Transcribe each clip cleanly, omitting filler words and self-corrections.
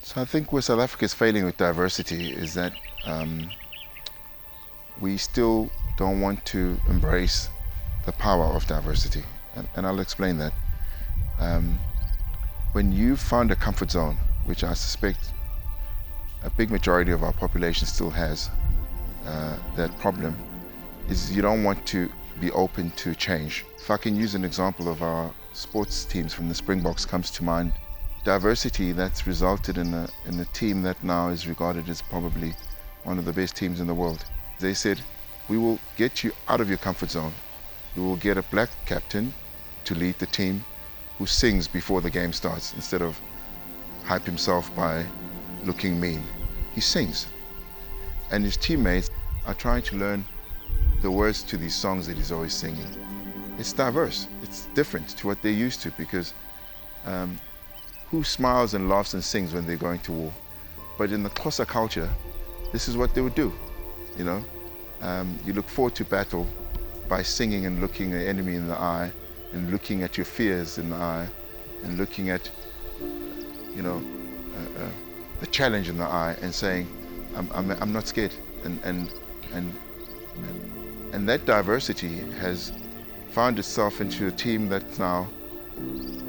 So I think where South Africa is failing with diversity is that we still don't want to embrace the power of diversity. And I'll explain that. When you found a comfort zone, which I suspect a big majority of our population still has, that problem, is you don't want to be open to change. If I can use an example of our sports teams from the Springboks comes to mind, diversity that's resulted in a team that now is regarded as probably one of the best teams in the world. They said, we will get you out of your comfort zone. We will get a black captain to lead the team who sings before the game starts instead of hype himself by looking mean. He sings. And his teammates are trying to learn the words to these songs that he's always singing. It's diverse. It's different to what they're used to because who smiles and laughs and sings when they're going to war? But in the Xhosa culture, this is what they would do, you know? You look forward to battle by singing and looking the enemy in the eye and looking at your fears in the eye and looking at, you know, the challenge in the eye and saying, I'm not scared. And that diversity has found itself into a team that now,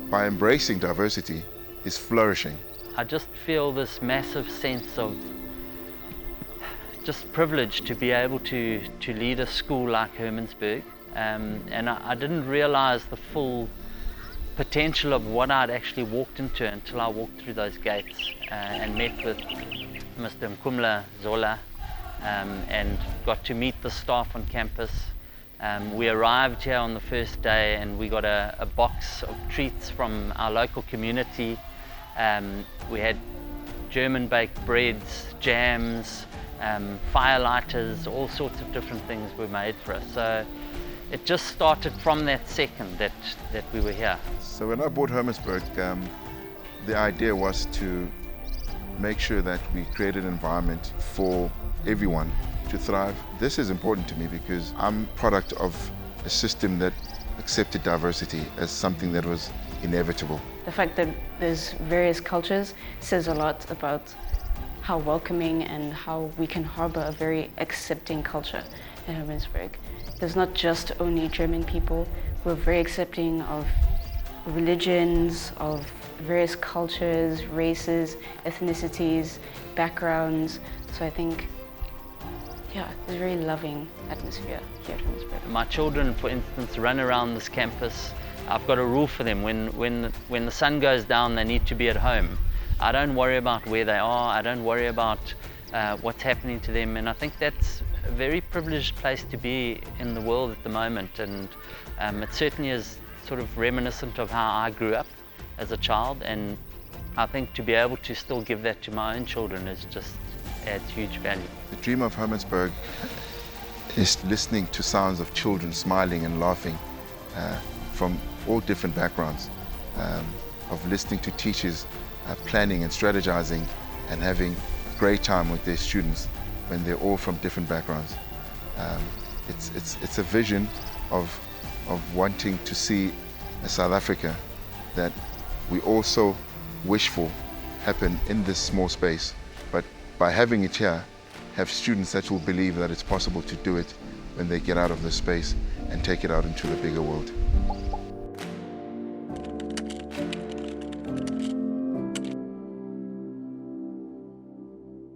by embracing diversity, is flourishing. I just feel this massive sense of just privilege to be able to lead a school like Hermannsburg. And I didn't realize the full potential of what I'd actually walked into until I walked through those gates and met with Mr. Mkumla Zola and got to meet the staff on campus. We arrived here on the first day and we got a box of treats from our local community. We had German baked breads, jams, firelighters, all sorts of different things were made for us. So it just started from that second that we were here. So when I bought Hermannsburg, the idea was to make sure that we created an environment for everyone to thrive. This is important to me because I'm product of a system that accepted diversity as something that was inevitable. The fact that there's various cultures says a lot about how welcoming and how we can harbor a very accepting culture in Hermannsburg. There's not just only German people. We're very accepting of religions, of various cultures, races, ethnicities, backgrounds. So I think, yeah, it's a very loving atmosphere here at Hermannsburg. My children, for instance, run around this campus. I've got a rule for them. When the sun goes down, they need to be at home. I don't worry about where they are. I don't worry about what's happening to them. And I think that's a very privileged place to be in the world at the moment. And it certainly is sort of reminiscent of how I grew up as a child. And I think to be able to still give that to my own children is just adds huge value. The dream of Hermannsburg is listening to sounds of children smiling and laughing from all different backgrounds, of listening to teachers planning and strategizing and having a great time with their students when they're all from different backgrounds. It's a vision of wanting to see a South Africa that we also wish for happen in this small space, but by having it here, have students that will believe that it's possible to do it when they get out of this space and take it out into the bigger world.